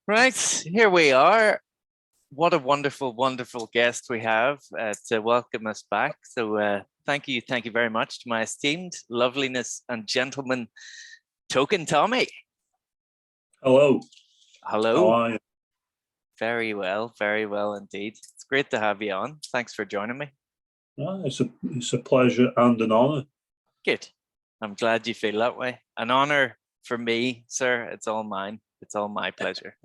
Right, here we are. What a wonderful, wonderful guest we have to welcome us back. So thank you very much to my esteemed loveliness and gentleman, Toking Tommy. Hello. Hello. How are you? Very well indeed. It's great to have you on. Thanks for joining me. It's a pleasure and an honour. Good. I'm glad you feel that way. An honour for me, sir. It's all mine. It's all my pleasure.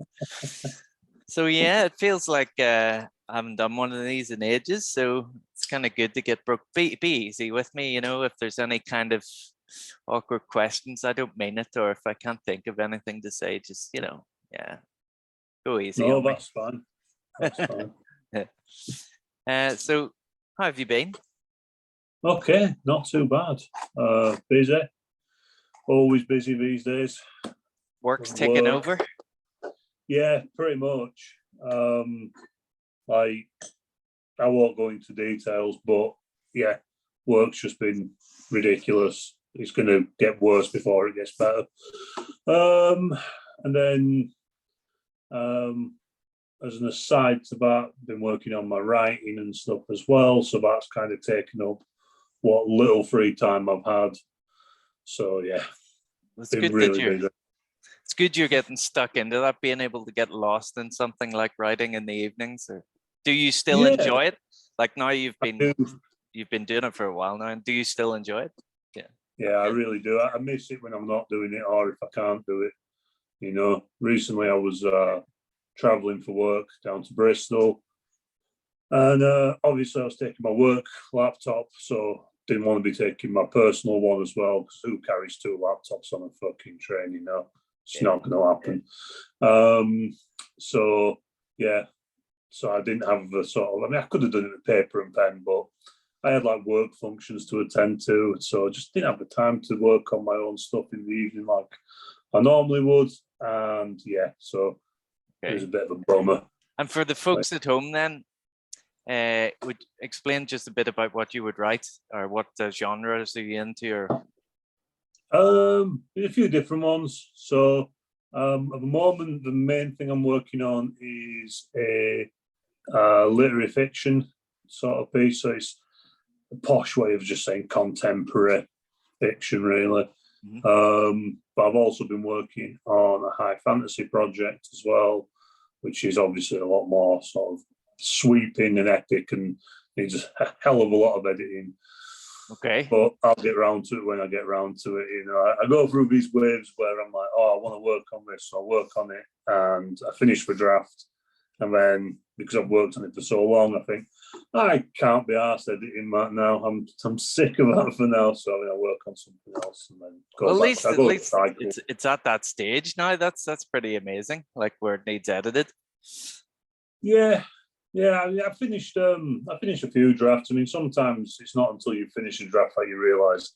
So yeah, it feels like I haven't done one of these in ages, so it's kind of good to get broke. Be easy with me, if there's any kind of awkward questions, I don't mean it, or if I can't think of anything to say, just yeah, go easy. No, that's fine. That's fine. So how have you been? Okay, not too bad. Busy. Always busy these days. Work's taking over? Yeah, pretty much. Like, I won't go into details, but yeah, work's just been ridiculous. It's going to get worse before it gets better. And then, as an aside to that, I've been working on my writing and stuff as well. So that's kind of taken up what little free time I've had. So yeah, it's good really busy. It's good you're getting stuck into that, being able to get lost in something like writing in the evenings. Or do you still enjoy it? Like now you've been doing it for a while now, and do you still enjoy it? Yeah, I really do. I miss it when I'm not doing it, or if I can't do it. Recently I was traveling for work down to Bristol, and obviously I was taking my work laptop, so didn't want to be taking my personal one as well, because who carries two laptops on a fucking train? It's not going to happen. So yeah, so I didn't have the sort of, I could have done it with paper and pen, but I had like work functions to attend to, so I just didn't have the time to work on my own stuff in the evening like I normally would. And yeah, so it was a bit of a bummer. And for the folks at home then, would explain just a bit about what you would write, or what genres are you into? Or a few different ones. So at the moment, the main thing I'm working on is a literary fiction sort of piece. So it's a posh way of just saying contemporary fiction, really. Mm-hmm. But I've also been working on a high fantasy project as well, which is obviously a lot more sort of sweeping and epic and needs a hell of a lot of editing. Okay. But I'll get around to it when I get around to it. I go through these waves where I'm like, oh, I want to work on this, so I'll work on it, and I finish the draft. And then, because I've worked on it for so long, I think, I can't be arsed editing that now. I'm sick of that for now, so I work on something else and then go back. At least it's at that stage now. That's pretty amazing, like where it needs edited. Yeah. I finished a few drafts. Sometimes it's not until you finish a draft that you realise,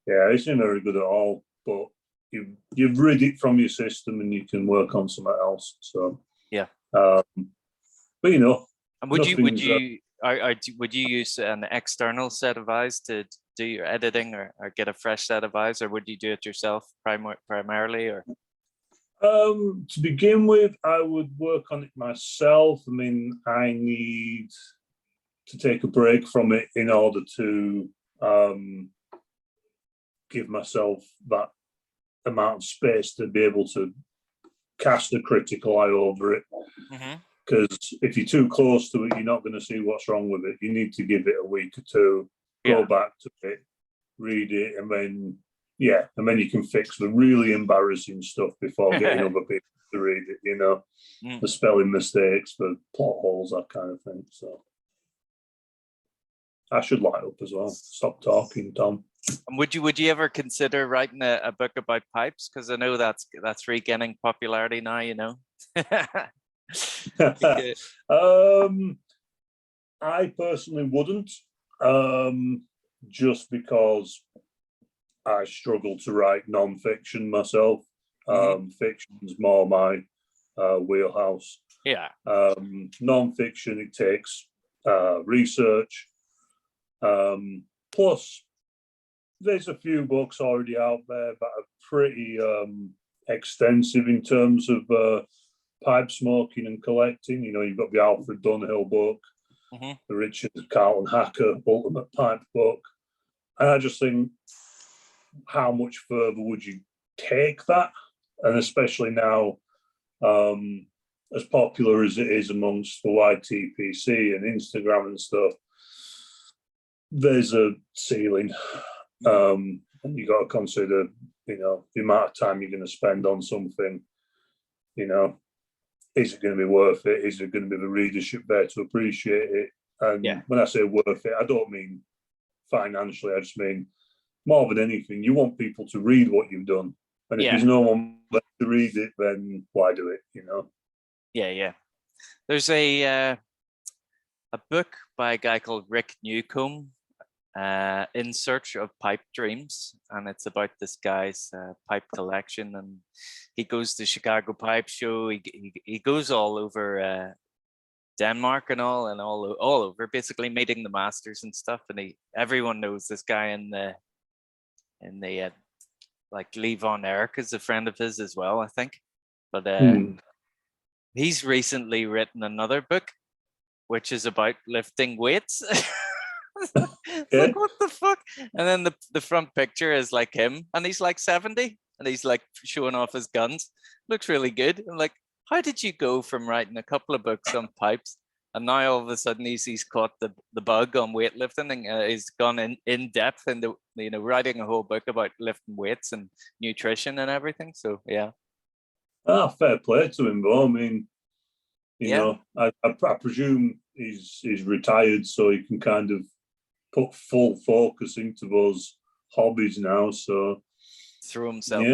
it's not very good at all, but you've rid it from your system and you can work on something else. So yeah. But and would you use an external set of eyes to do your editing, or get a fresh set of eyes, or would you do it yourself primarily? Or to begin with, I would work on it myself. I need to take a break from it in order to give myself that amount of space to be able to cast a critical eye over it. Because if you're too close to it, you're not going to see what's wrong with it. You need to give it a week or two, go back to it, read it, and then you can fix the really embarrassing stuff before getting other people to read it, the spelling mistakes, the plot holes, that kind of thing. So I should light up as well. Stop talking, Tom. And would you ever consider writing a book about pipes? Because I know that's regaining popularity now, I personally wouldn't, just because I struggle to write non-fiction myself. Fiction's more my wheelhouse. Yeah. Non-fiction, it takes research. Plus, there's a few books already out there that are pretty extensive in terms of pipe smoking and collecting. You know, you've got the Alfred Dunhill book, the Richard Carlton Hacker Ultimate Pipe book. And I just think, how much further would you take that? And especially now, as popular as it is amongst the YTPC and Instagram and stuff, there's a ceiling. And you got to consider, you know, the amount of time you're going to spend on something. You know, is it going to be worth it? Is there going to be the readership there to appreciate it? And when I say worth it, I don't mean financially. I just mean more than anything, you want people to read what you've done. And if there's no one left to read it, then why do it? You know? Yeah. There's a book by a guy called Rick Newcomb, In Search of Pipe Dreams, and it's about this guy's pipe collection, and he goes to Chicago Pipe Show. He goes all over Denmark and all over, basically meeting the masters and stuff. And everyone knows this guy in the like Lee Von Erck is a friend of his as well, I think. But he's recently written another book, which is about lifting weights. It's like, what the fuck? And then the front picture is like him, and he's like 70, and he's like showing off his guns. Looks really good. I'm like, how did you go from writing a couple of books on pipes, and now all of a sudden he's caught the bug on weightlifting, and he's gone in depth into, you know, writing a whole book about lifting weights and nutrition and everything. So yeah. Fair play to him, though. I mean, you know, I presume he's retired, so he can kind of put full focus into those hobbies now. So through himself.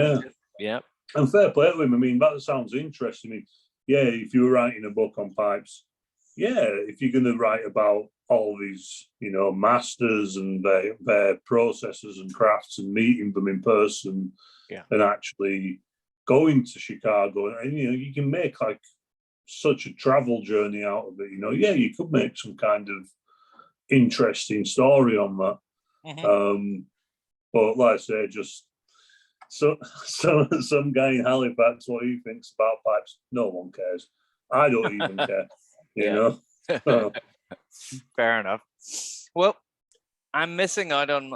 Yeah. And fair play to him. I mean, that sounds interesting. I mean, if you were writing a book on pipes, if you're going to write about all these, you know, masters and their processes and crafts and meeting them in person, and actually going to Chicago, and you know, you can make like such a travel journey out of it. You know, you could make some kind of interesting story on that. But like I say, just some guy in Halifax, what he thinks about pipes, no one cares. I don't even care. You know. Fair enough. Well, I'm missing out on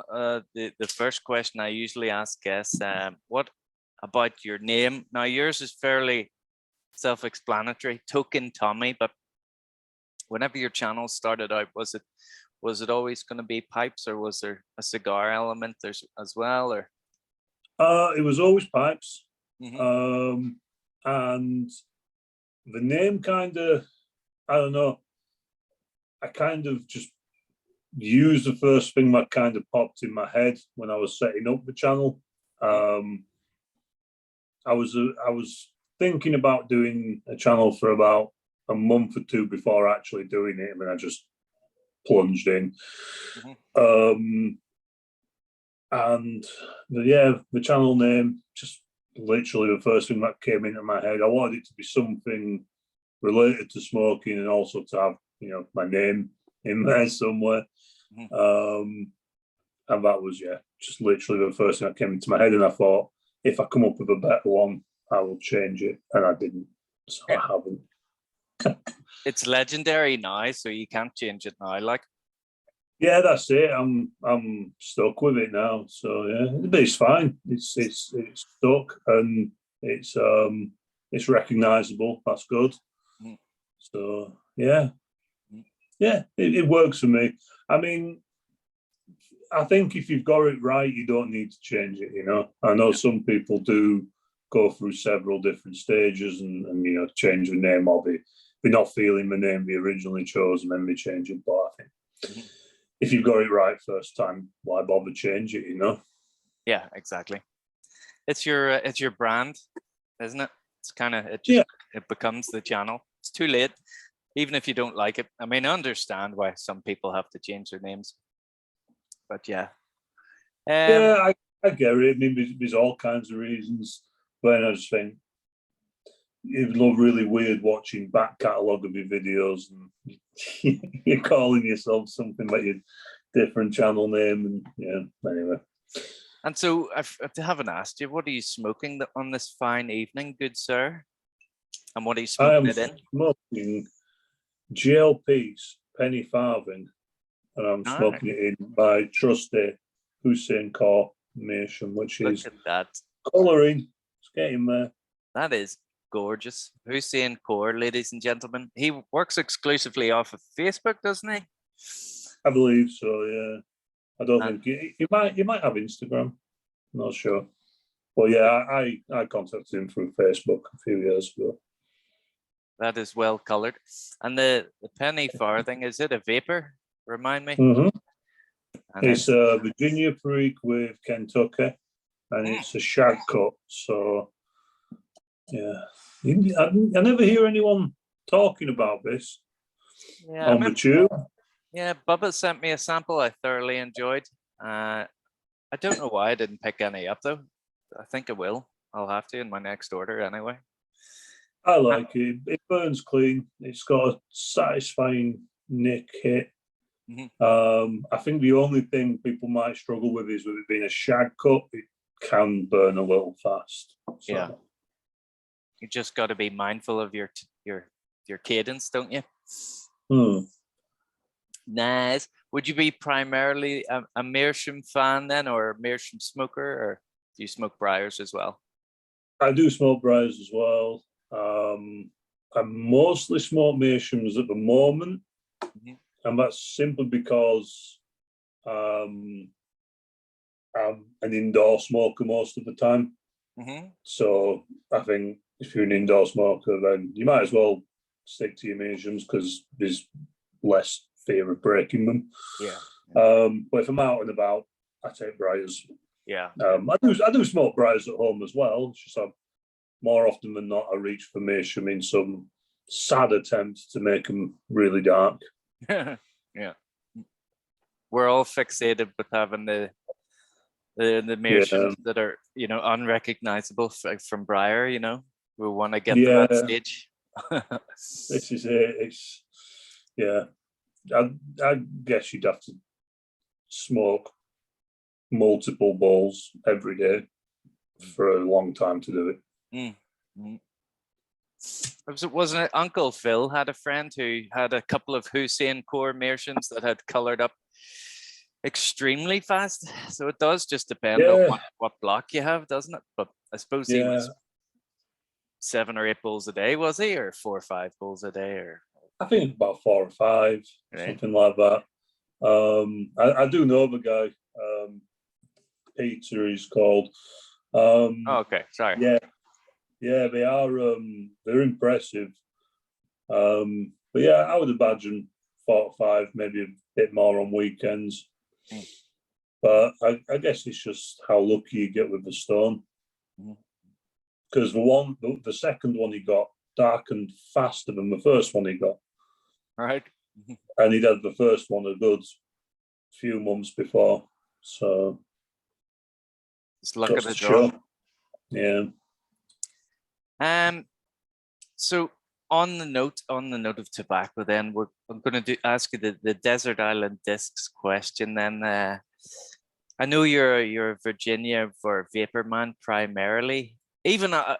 the first question I usually ask guests. What about your name? Now, yours is fairly self-explanatory, Toking Tommy, but whenever your channel started out, was it always going to be pipes, or was there a cigar element as well? Or it was always pipes. And the name kind of, I don't know, I kind of just used the first thing that kind of popped in my head when I was setting up the channel. I was thinking about doing a channel for about a month or two before actually doing it. I mean, I just plunged in. And the channel name, just literally the first thing that came into my head. I wanted it to be something related to smoking, and also to have, you know, my name in there somewhere. And that was just literally the first thing that came into my head. And I thought, if I come up with a better one, I will change it, and I didn't, so I haven't. It's legendary now, so you can't change it now. Like, that's it. I'm stuck with it now. So but it's fine. It's stuck, and it's recognizable. That's good. So it works for me. I mean, I think if you've got it right, you don't need to change it. You know, I know some people do go through several different stages and you know, change the name, or they're not feeling the name they originally chose, and then they change it. But I think if you've got it right first time, why bother change it? You know? Yeah, exactly. It's your brand, isn't it? It's kind of it becomes the channel. It's too late, even if you don't like it. I mean, I understand why some people have to change their names, but I get it. I mean, there's all kinds of reasons. But I just think it love really weird watching back catalogue of your videos, and you're calling yourself something like your different channel name, and anyway. And so I haven't asked you, what are you smoking on this fine evening, good sir? And what are you I smoking am it in? smoking GLP's Penny Farthing, and I'm All right, smoking it in my trusty Hussein Core Meerschaum, which look is at that. colouring. It's getting there. That is gorgeous. Hussein Kaur, ladies and gentlemen. He works exclusively off of Facebook, doesn't he? I believe so. Yeah. I don't And think he might have Instagram. I'm not sure. But yeah, I contacted him through Facebook a few years ago. that is well colored. And the penny farthing, is it a vapor? Remind me. Mm-hmm. And It's a Virginia Perique with Kentucky, and it's a shag cut. So yeah, I never hear anyone talking about this yeah, I on the remember, tube. yeah, Bubba sent me a sample I thoroughly enjoyed. I don't know why I didn't pick any up though. I think I will. I'll have to in my next order anyway. I like it. It burns clean. It's got a satisfying nick hit. I think the only thing people might struggle with is with it being a shag cut. It can burn a little fast. So. Yeah, you just got to be mindful of your cadence, don't you? Nice. Would you be primarily a Meerschaum fan then, or a Meerschaum smoker, or do you smoke briars as well? I do smoke briars as well. I mostly smoke Meerschaums at the moment, and that's simply because I'm an indoor smoker most of the time. So I think if you're an indoor smoker, then you might as well stick to your Meerschaums because there's less fear of breaking them. Yeah. But if I'm out and about, I take briars. Yeah. I do smoke briars at home as well. It's just more often than not, I reach for Meerschaum in some sad attempt to make them really dark. Yeah. We're all fixated with having the Meerschaums that are, unrecognizable from briar, We want to get to that stage. This is it. It's, I guess you'd have to smoke multiple bowls every day for a long time to do it. Wasn't it Uncle Phil had a friend who had a couple of Hussein Core Meerschaums that had colored up extremely fast? So it does just depend on what block you have, doesn't it? But I suppose he was 7 or 8 bowls a day, was he, or 4 or 5 bowls a day, or I think about 4 or 5, something like that. I do know the guy, Peter. He's called. Okay, sorry. Yeah, they are. They're impressive. But yeah, I would imagine 4 or 5, maybe a bit more on weekends. But I guess it's just how lucky you get with the stone. Because the second one he got darkened faster than the first one he got. Right. And he'd had the first one a good few months before. So just luck of the draw. Yeah. So on the note of tobacco, then I'm going to ask you the Desert Island Discs question. Then I know you're a Virginia for Vapor Man primarily. Even I'll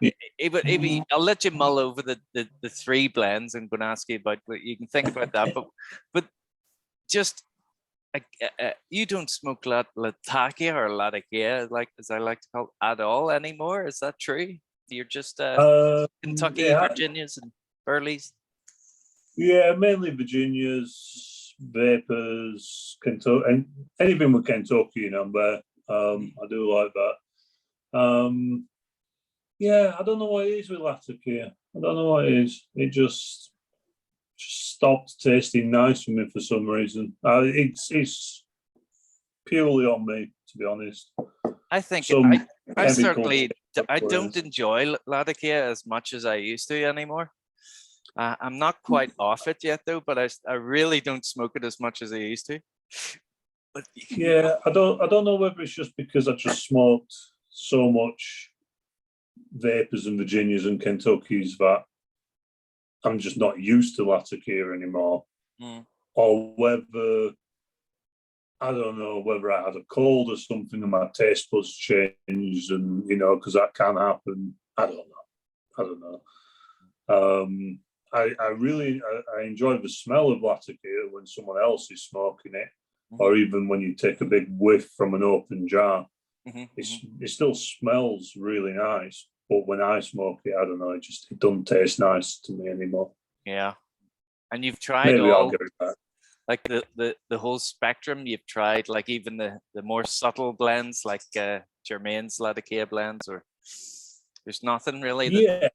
let you mull over the 3 blends. I'm going to ask you about what you can think about that. But just you don't smoke Latakia or Latakia, as I like to call it, at all anymore. Is that true? You're just Kentucky, Virginias, and Burleys. Yeah, mainly Virginias, Vapors, Kentucky, and anything with Kentucky in them. But I do like that. Yeah, I don't know what it is with Latakia. I don't know what it is. It just stopped tasting nice for me for some reason. It's purely on me, to be honest. I think I certainly don't enjoy Latakia as much as I used to anymore. I'm not quite off it yet though, but I really don't smoke it as much as I used to. But yeah, I don't know whether it's just because I just smoked so much Vapors and Virginias and Kentuckys that I'm just not used to Latakia anymore, or whether I don't know whether I had a cold or something and my taste buds changed, and because that can happen. I don't know. I really I enjoy the smell of Latakia when someone else is smoking it, or even when you take a big whiff from an open jar. It still smells really nice, but when I smoke it, I don't know, it doesn't taste nice to me anymore. Yeah. And you've tried Maybe I'll all, get it back. like the whole spectrum. You've tried like even the more subtle blends, like Germain's Latakia blends, or there's nothing really that. Yeah.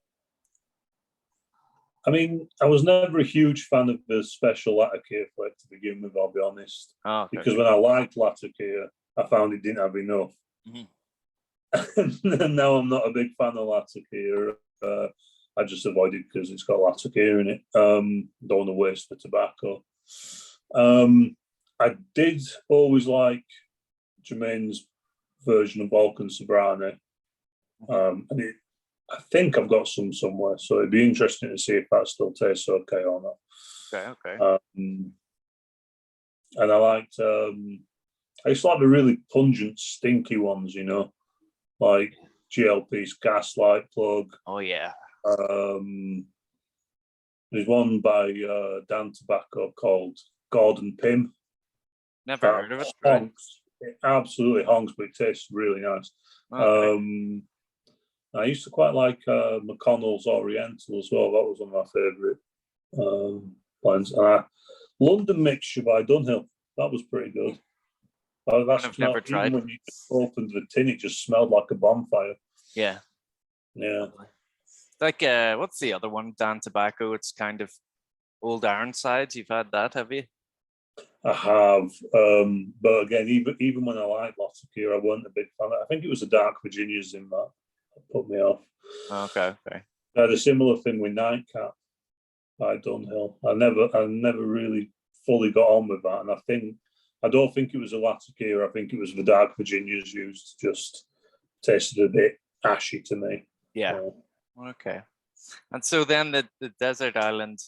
I mean, I was never a huge fan of the special Latakia flake to begin with, I'll be honest. Oh, okay. Because when I liked Latakia, I found it didn't have enough. And now I'm not a big fan of Latakia. I just avoid it because it's got Latakia in it. Don't want to waste the tobacco. I did always like Jermaine's version of Balkan Sobranie. And I think I've got some somewhere, so it'd be interesting to see if that still tastes okay or not. Okay. And I liked, I used to like the really pungent, stinky ones, you know, like GLP's Gaslight Plug. Oh yeah. There's one by Dan Tobacco called Gordon Pym. Never heard of it. Honks. It absolutely honks, but it tastes really nice. Okay. I used to quite like McConnell's Oriental as well. That was one of my favourite blends. London Mixture by Dunhill. That was pretty good. I've never tried. Even when you opened the tin, it just smelled like a bonfire. Yeah. Yeah. Like, what's the other one? Dan Tobacco. It's kind of Old Ironsides. You've had that, have you? I have. But again, even when I liked Latakia, I wasn't a big fan. I think it was the Dark Virginias in that put me off. Okay. I had a similar thing with Nightcap by Dunhill. I never really fully got on with that, and I don't think it was a Latakia. I think it was the Dark Virginias used. Just tasted a bit ashy to me. Yeah. Okay. And so then the Desert Island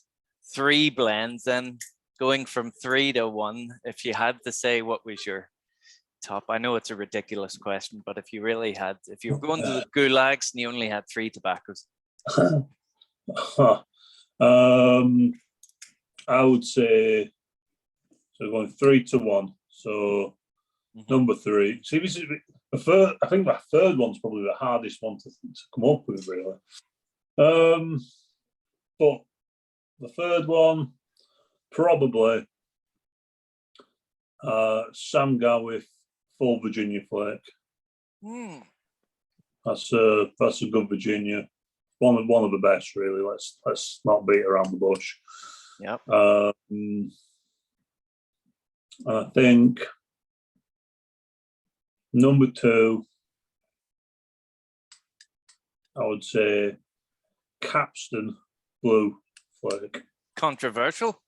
3 blends, then going from 3 to 1. If you had to say what was your top, I know it's a ridiculous question, but if you were going to the gulags and you only had 3 tobaccos. I would say, so going 3 to 1. So number 3. See, this is I think my third one's probably the hardest one to come up with, really. But the third one, probably Sam Gawith Full Virginia Flake. That's a good Virginia. One of the best, really. Let's not beat around the bush. Yep. I think number 2, I would say Capstan Blue Flake. Controversial.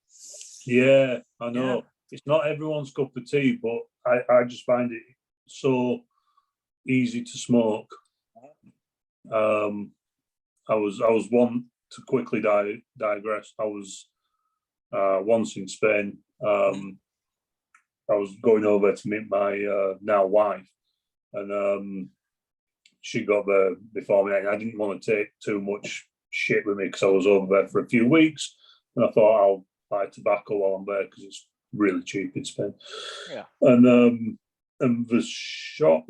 Yeah, I know. Yeah. It's not everyone's cup of tea, but I just find it so easy to smoke. I was one to quickly digress. I was once in Spain. I was going over to meet my now wife, and she got there before me. I didn't want to take too much shit with me because I was over there for a few weeks, and I thought I'll buy tobacco while I'm there because it's really cheap in Spain. Yeah. And the shop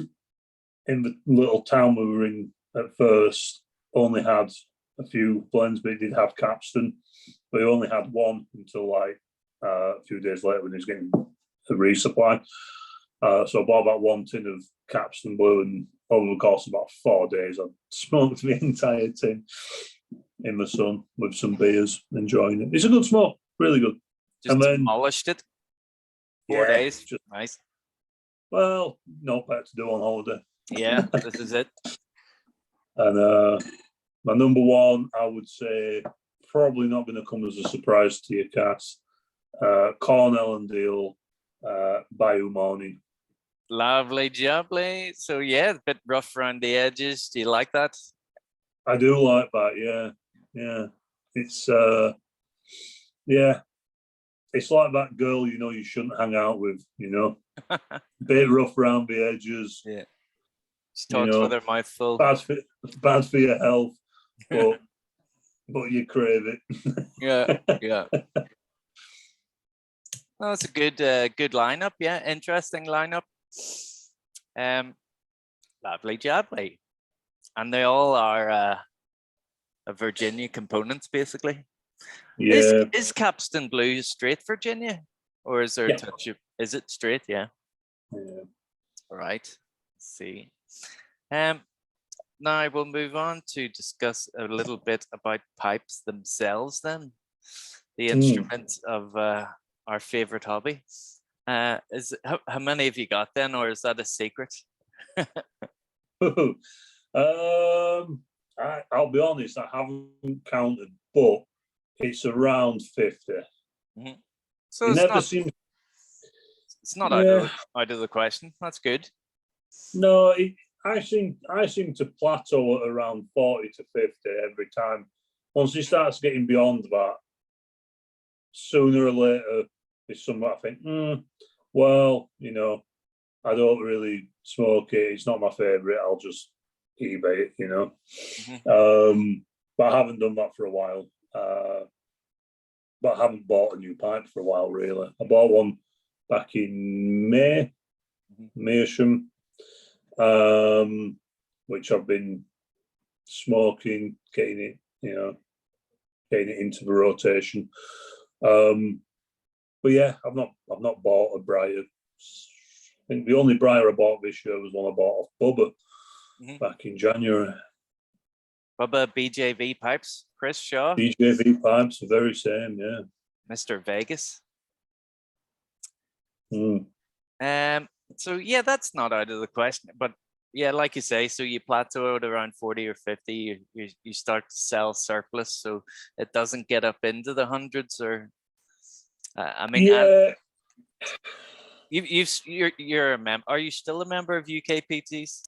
in the little town we were in at first only had a few blends, but it did have Capstan. But he only had one until like a few days later when he was getting a resupply. So I bought about 1 tin of Capstan Blue, and over the course of about 4 days, I smoked the entire tin in the sun with some beers, enjoying it. It's a good smoke, really good. Just and then demolished it. 4 days, just nice. Well, no better to do on holiday. Yeah, this is it. And my number 1, I would say, probably not going to come as a surprise to you, Cass. Cornell and Deal, Bayou Morning. Lovely, jubbly. So yeah, a bit rough around the edges. Do you like that? I do like that. Yeah. It's it's like that girl you shouldn't hang out with. Bit rough around the edges. Yeah. She talks with her mouth full. Bad for your health, but but you crave it. Yeah, yeah. Well, it's a good lineup. Yeah, interesting lineup. Lovely jubbly, and they all are Virginia components, basically. Yeah. Is Capstan Blue straight Virginia, or is there a Yeah. touch of? Is it straight? Yeah. Yeah. All right. Let's see. Now we'll move on to discuss a little bit about pipes themselves. Then, the instrument of our favorite hobby. Is how many have you got then, or is that a secret? I'll be honest, I haven't counted, but it's around 50. Mm-hmm. So It it's never not. seems. It's not Yeah. out of the question. That's good. No, I seem to plateau at around 40 to 50 every time. Once it starts getting beyond that, sooner or later, it's something I think, well, you know, I don't really smoke it. It's not my favorite. I'll just eBay it, you know. But I haven't done that for a while. But I haven't bought a new pipe for a while, really. I bought one back in Maysham, which I've been smoking, getting it, you know, getting it into the rotation. But yeah, I've not bought a briar. I think the only briar I bought this year was one I bought off Bubba back in January. Bubba BJV pipes, Chris Shaw. BJV pipes, the very same, yeah. Mr. Vegas. So yeah, that's not out of the question. But yeah, like you say, so you plateau at around 40 or 50. You start to sell surplus, so it doesn't get up into the hundreds. Or I mean, yeah. You're a member. Are you still a member of UKPTC?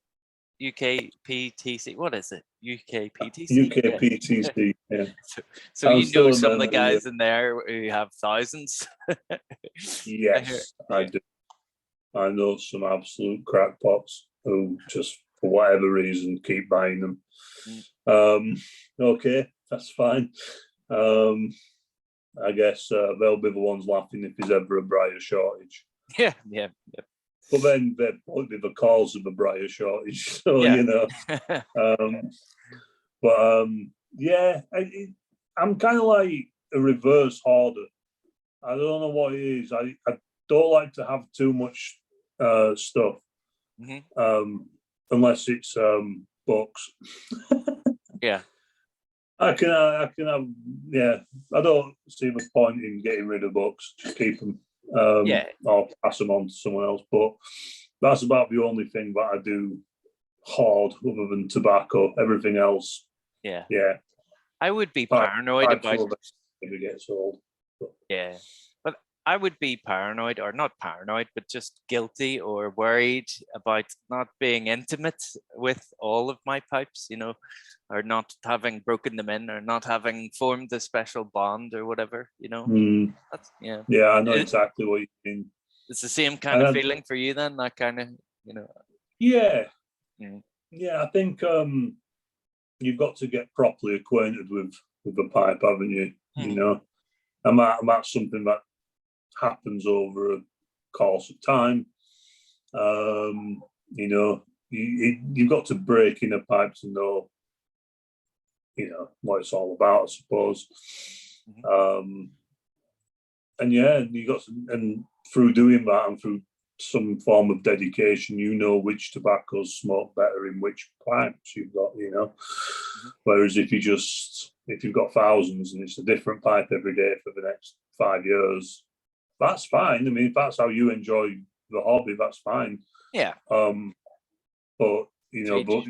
UKPTC. What is it? UKPTC. UKPTC. Yeah. So you know some of the guys in there who have thousands. Yes, I do. I know some absolute crackpots who just, for whatever reason, keep buying them. Okay, that's fine. I guess they'll be the ones laughing if there's ever a briar shortage. Yeah. But then they're probably the cause of the briar shortage. So, you know. Yeah, I'm kind of like a reverse hoarder. I don't know what it is. I don't like to have too much stuff, unless it's books. Yeah. I can have, yeah. I don't see the point in getting rid of books. Just keep them, or pass them on to someone else. But that's about the only thing that I do hoard, other than tobacco. Everything else, yeah. I would be paranoid about if it gets old. Yeah, but I would be paranoid, or not paranoid, but just guilty or worried about not being intimate with all of my pipes, you know, or not having broken them in, or not having formed a special bond or whatever, you know. That's, yeah, I know exactly what you mean. It's the same kind of feeling for you then, that kind of, you know. Yeah. I think you've got to get properly acquainted with the pipe, haven't you? You know, and that's something that happens over a course of time. You know, you've got to break in a pipe to know, you know, what it's all about, I suppose. And yeah, you got to, and through doing that and through some form of dedication, you know which tobaccos smoke better in which pipes you've got, you know. Whereas if you've got thousands and it's a different pipe every day for the next 5 years, that's fine. I mean, if that's how you enjoy the hobby, that's fine. Yeah. But you know, but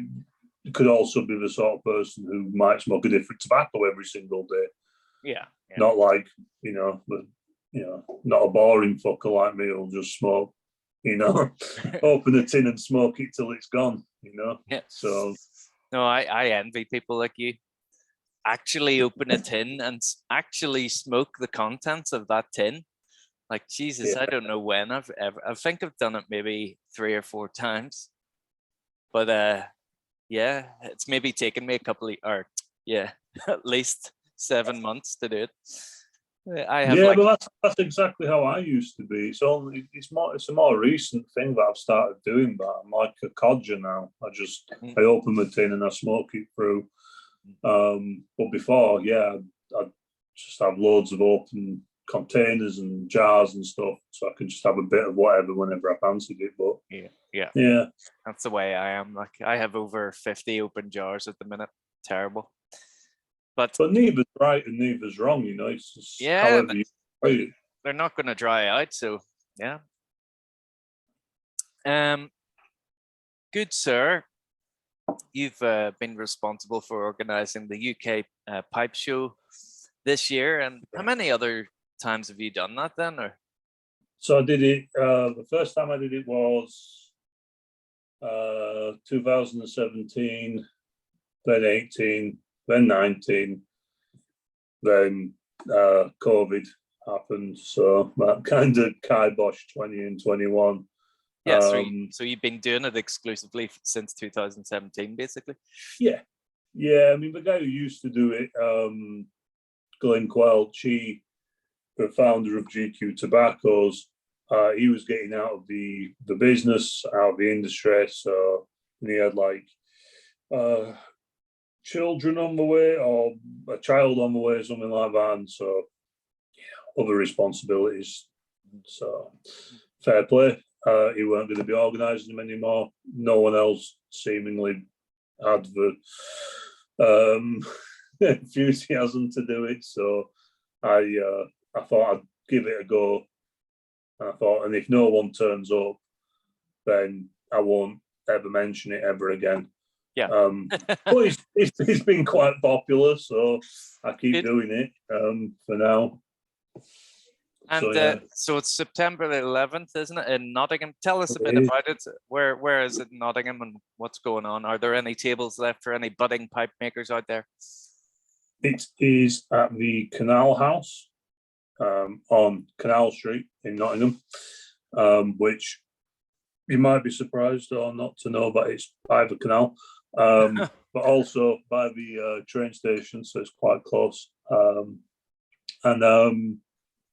you could also be the sort of person who might smoke a different tobacco every single day. Yeah. Not like, you know, not a boring fucker like me who'll just smoke, you know, open a tin and smoke it till it's gone, you know. Yeah. So no, I envy people like you. Actually open a tin and actually smoke the contents of that tin. Like, Jesus, I don't know when I think I've done it maybe 3 or 4 times. But yeah, it's maybe taken me a couple of, or yeah, at least 7 months to do it. I have Yeah, like, but that's exactly how I used to be. It's a more recent thing that I've started doing that. I'm like a codger now. I open my tin and I smoke it through. But before, yeah, I'd just have loads of open containers and jars and stuff, so I could just have a bit of whatever whenever I fancied it. But yeah, that's the way I am. Like, I have over 50 open jars at the minute. Terrible. But neither's right and neither's wrong, you know. It's just however you play it. They're not going to dry out, so yeah. Good sir. You've been responsible for organising the UK pipe show this year, and how many other times have you done that then? Or so I did it. The first time I did it was 2017, then 18, then 19, then COVID happened, so that kind of kiboshed 20 and 21. Yeah, so you've been doing it exclusively since 2017, basically. Yeah. I mean, the guy who used to do it, Glenn Quelch, the founder of GQ Tobaccos, he was getting out of the business, out of the industry. So he had like children on the way, or a child on the way, something like that. And so, yeah, other responsibilities. So fair play. He weren't going to be organising them anymore. No one else seemingly had the enthusiasm to do it. So I thought I'd give it a go. And I thought, and if no one turns up, then I won't ever mention it ever again. Yeah. But it's been quite popular, so I keep doing it for now. And so it's September the 11th, isn't it, in Nottingham? Tell us a bit about it. Where is it in Nottingham, and what's going on? Are there any tables left for any budding pipe makers out there? It is at the Canal House on Canal Street in Nottingham, which you might be surprised or not to know, but it's by the canal, but also by the train station, so it's quite close.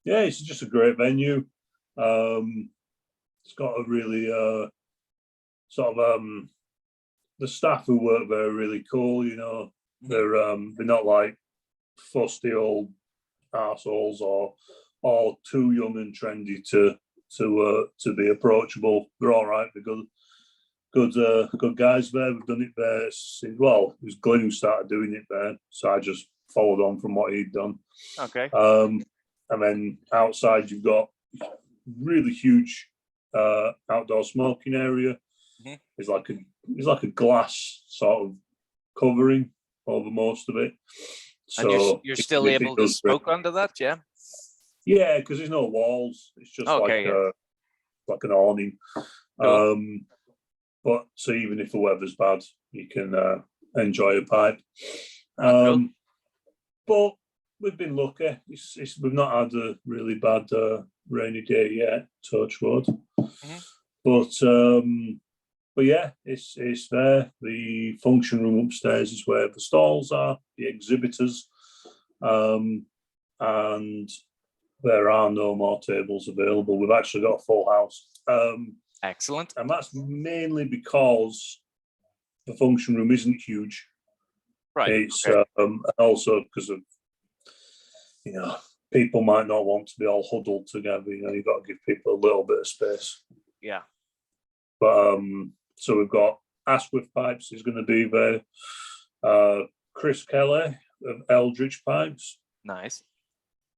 Yeah, it's just a great venue. It's got a really the staff who work there are really cool. You know, they're not like fusty old arseholes or too young and trendy to be approachable. They're all right. They're good guys there. We've done it there. It was Glenn who started doing it there, so I just followed on from what he'd done. Okay. And then outside you've got really huge outdoor smoking area. Mm-hmm. It's like a glass sort of covering over most of it. So and you're still able to smoke under that, yeah? Yeah, because there's no walls. It's just like an awning. Cool. But so even if the weather's bad, you can enjoy a pipe. Cool. But we've been lucky. We've not had a really bad rainy day yet, touch wood. Mm-hmm. But yeah, it's there. The function room upstairs is where the stalls are, the exhibitors, and there are no more tables available. We've actually got a full house. Excellent. And that's mainly because the function room isn't huge. Right. It's also because of, you know, people might not want to be all huddled together. You know, you've got to give people a little bit of space. Yeah. But so we've got Asquith Pipes is going to be there. Chris Kelly of Eldritch Pipes. Nice.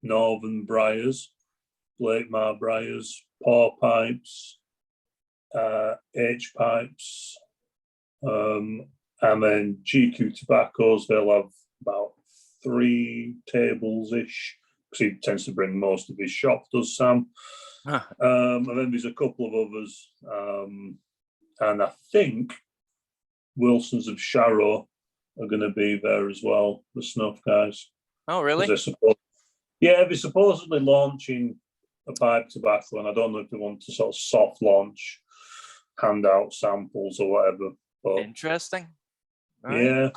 Northern Briars, Blakemar Briars, Paw Pipes, H Pipes, and then GQ Tobaccos. They'll have about 3 tables-ish, because he tends to bring most of his shop, does Sam. And then there's a couple of others. And I think Wilsons of Sharrow are going to be there as well, the Snuff guys. Oh, really? They're supposedly launching a pipe tobacco, and I don't know if they want to sort of soft launch, hand out samples or whatever. But interesting. yeah.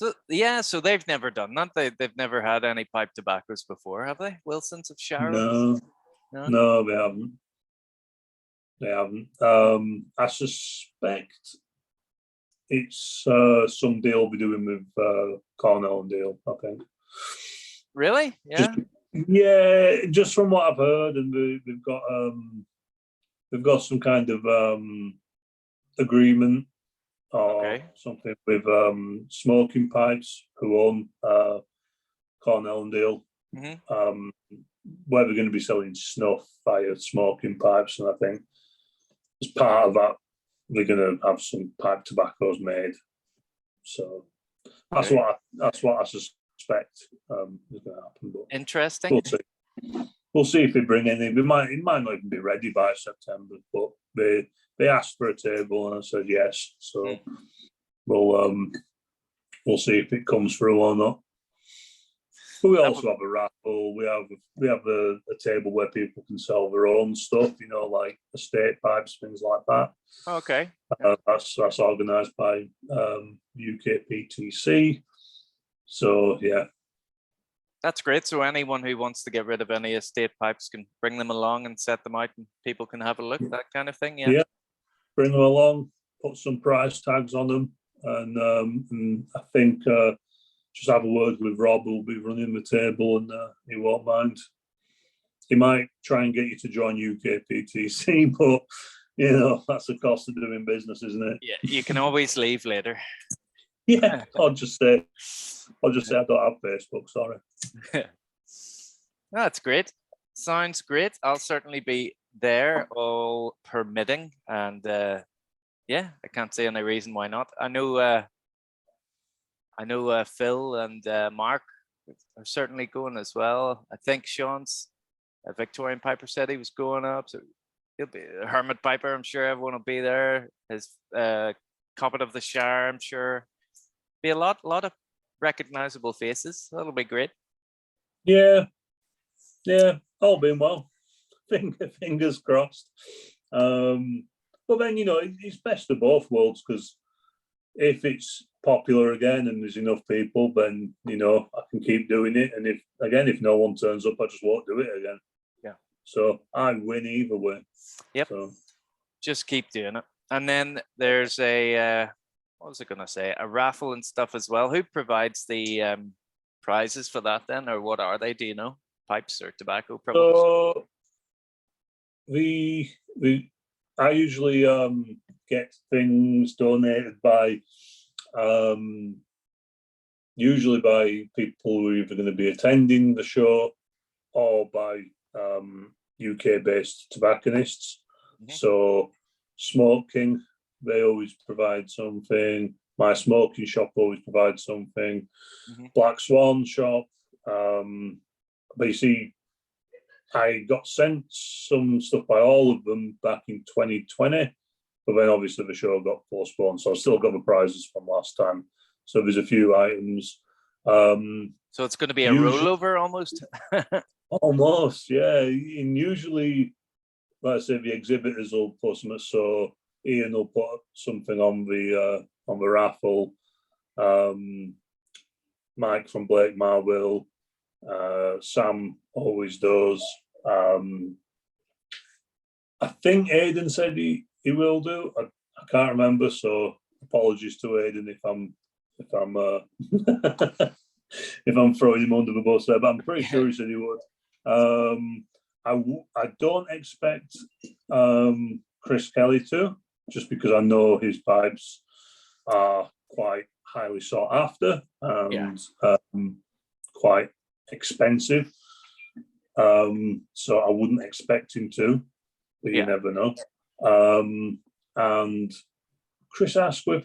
So yeah, so they've never done that. They've never had any pipe tobaccos before, have they? Wilsons of Sharon? No, No. no, they haven't. They haven't. I suspect it's some deal we'll be doing with Cornell and Deal, I think. Really? Yeah. Just from what I've heard, and they've got some kind of agreement or Okay. something with Smoking Pipes, who own Cornell and Deal. Mm-hmm. Where they're going to be selling snuff via Smoking Pipes, and I think as part of that, they're going to have some pipe tobaccos made. So that's Okay. what I suspect is going to happen. But Interesting. we'll see. We'll see if they bring any. It might not even be ready by September, but they asked for a table and I said yes. So we'll see if it comes through or not. But we also have a raffle. We have a table where people can sell their own stuff, like estate pipes, things like that. Okay. That's organised by UKPTC. So yeah, that's great. So anyone who wants to get rid of any estate pipes can bring them along and set them out, and people can have a look. That kind of thing. Yeah. Bring them along, put some price tags on them, and I think. Just have a word with Rob, who'll be running the table, and he won't mind. He might try and get you to join UKPTC, but that's the cost of doing business, isn't it? Yeah, you can always leave later. Yeah, I'll just say I don't have Facebook. Sorry. That's great. Sounds great. I'll certainly be there, all permitting, and I can't see any reason why not. I know Phil and Mark are certainly going as well. I think Sean's Victorian Piper said he was going up. So he'll be Hermit Piper. I'm sure everyone will be there. His Coppet of the Shire, I'm sure. Be a lot of recognizable faces. That'll be great. Yeah, all being well. Fingers crossed. But then it's best of both worlds, because if it's popular again and there's enough people, then I can keep doing it. And if no one turns up, I just won't do it again. Yeah. So I win either way. Yep. So just keep doing it. And then there's a what was I gonna say? A raffle and stuff as well. Who provides the prizes for that then, or what are they? Do you know? Pipes or tobacco? Probably. So I usually get things donated by usually by people who are either going to be attending the show or by UK-based tobacconists. Mm-hmm. So Smoking, they always provide something. My smoking shop always provides something. Mm-hmm. Black Swan shop. But you see, I got sent some stuff by all of them back in 2020, but then obviously the show got postponed, so I've still got the prizes from last time. So there's a few items. So it's going to be a rollover almost? Almost, yeah. And usually, let's say the exhibitors will put something, so Ian will put something on the raffle. Mike from Blake Mar will. Sam always does. I think Aidan said he will do. I can't remember, so apologies to Aidan if I'm if I'm throwing him under the bus there, but I'm pretty sure he said he would. I don't expect Chris Kelly to, just because I know his pipes are quite highly sought after and quite expensive. So I wouldn't expect him to, but you never know. And Chris Asquith,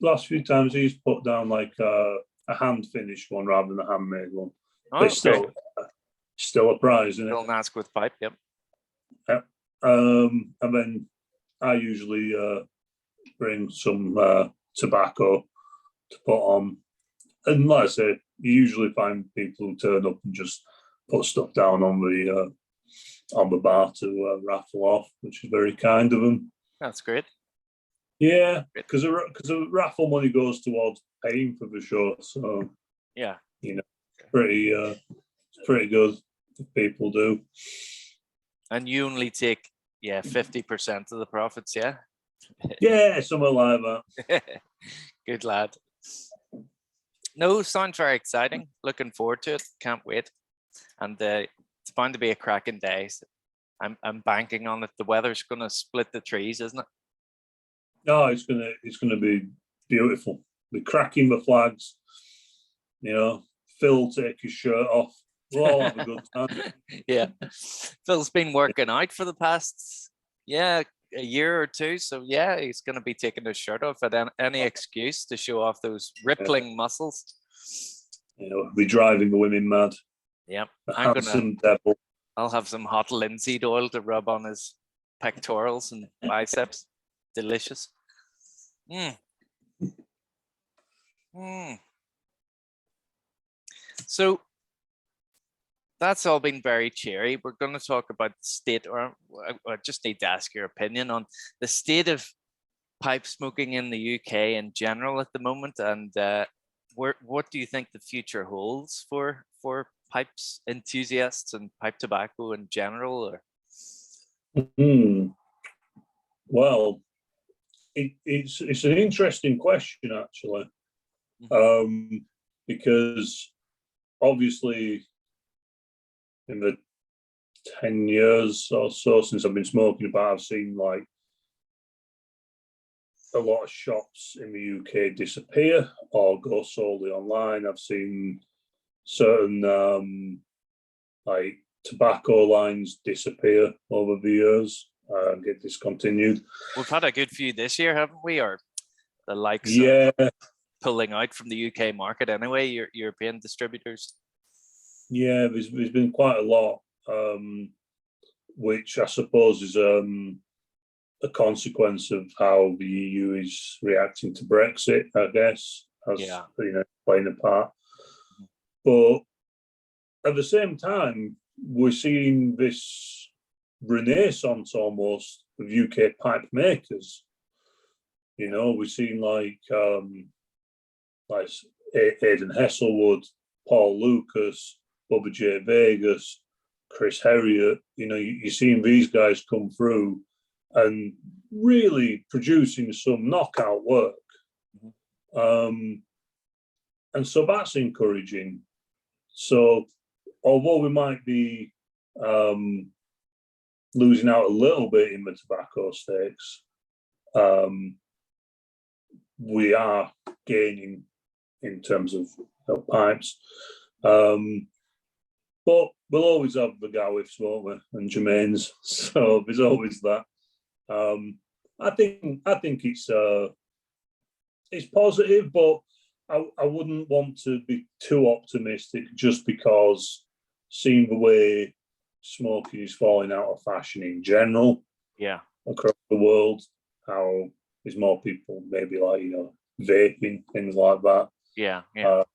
last few times he's put down like a hand finished one rather than a handmade one. Oh, but it's still a prize, isn't it? Still an Asquith pipe, yep. Yep. And then I usually bring some tobacco to put on. And like I say, you usually find people who turn up and just put stuff down on the bar to raffle off, which is very kind of them. That's great. Yeah, because the raffle money goes towards paying for the show, so Yeah, it's pretty good if people do. and you only take 50% of the profits. Yeah. Yeah, something like that. Good lad. No, sounds very exciting. Looking forward to it. Can't wait. And it's bound to be a cracking day. So I'm banking on it. The weather's going to split the trees, isn't it? No, it's gonna be beautiful. We're cracking the flags. Phil take his shirt off. We'll all have a good time. Yeah. Phil's been working out for the past a year or two. So yeah, he's going to be taking his shirt off at any excuse to show off those rippling muscles. Be driving the women mad. Yep. Devil. I'll have some hot linseed oil to rub on his pectorals and biceps. Delicious. So that's all been very cheery. We're going to talk about the state, or I just need to ask your opinion on the state of pipe smoking in the UK in general at the moment, and what do you think the future holds for pipes enthusiasts and pipe tobacco in general? Well, it's an interesting question, actually, because obviously in the 10 years or so since I've been smoking, I've seen like a lot of shops in the UK disappear or go solely online. I've seen certain like tobacco lines disappear over the years and get discontinued. We've had a good few this year, haven't we? Or the likes of pulling out from the UK market anyway, your European distributors. Yeah, there's been quite a lot, which I suppose is a consequence of how the EU is reacting to Brexit, I guess, as playing a part. But at the same time, we're seeing this renaissance almost of UK pipe makers. We're seeing like Aidan Hesselwood, Paul Lucas, Bubba J. Vegas, Chris Herriot. You're seeing these guys come through and really producing some knockout work. And so that's encouraging. So although we might be losing out a little bit in the tobacco stakes, we are gaining in terms of pipes. But we'll always have the Gowiths, won't we, and Jermaines. So there's always that. I think it's positive, but I wouldn't want to be too optimistic just because seeing the way smoking is falling out of fashion in general, across the world, how there's more people maybe like vaping, things like that.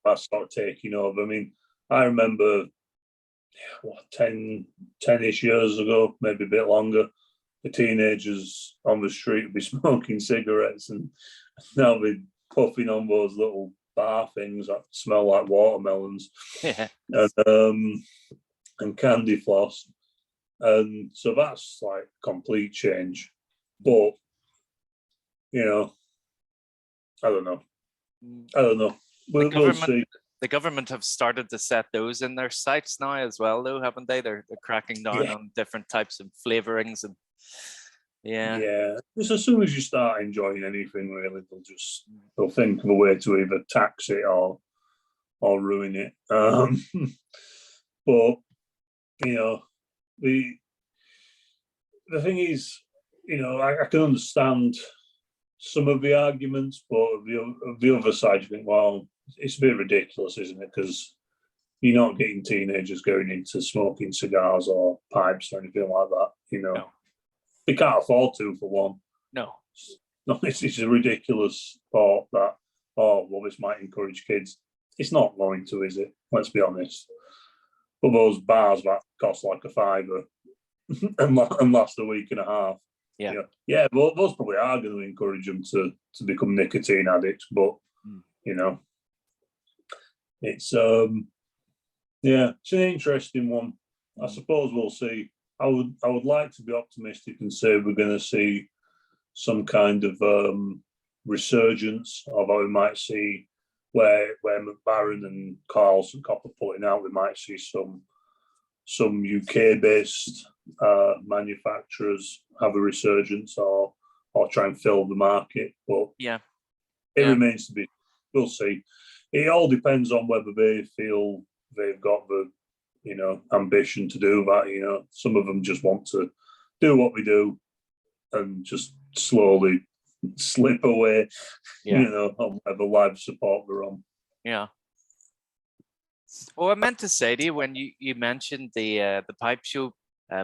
That's sort of taking over. I mean, I remember 10-ish years ago, maybe a bit longer, the teenagers on the street would be smoking cigarettes, and now they're puffing on those little bar things that smell like watermelons and candy floss. And so that's like complete change. But, I don't know. We'll see. The government have started to set those in their sights now as well, though, haven't they? They're cracking down on different types of flavorings and just as soon as you start enjoying anything, really, they'll think of a way to either tax it or ruin it. But the thing is, I can understand some of the arguments, but the other side, you think, well, it's a bit ridiculous, isn't it? Because you're not getting teenagers going into smoking cigars or pipes or anything like that. No. They can't afford to, for one. No, it's a ridiculous thought that, this might encourage kids. It's not going to, is it? Let's be honest. But those bars that cost like a £5 and last a week and a half, Yeah. Yeah. But those probably are going to encourage them to become nicotine addicts. But you know, it's it's an interesting one. I suppose we'll see. I would like to be optimistic and say we're going to see some kind of resurgence, although we might see where McLaren and Carlson Copper putting out, we might see some UK based manufacturers have a resurgence or try and fill the market. But it remains to be. We'll see. It all depends on whether they feel they've got the ambition to do that. Some of them just want to do what we do and just slowly slip away, on whatever live support they're on. Yeah. Well, I meant to say to you when you mentioned the pipe show,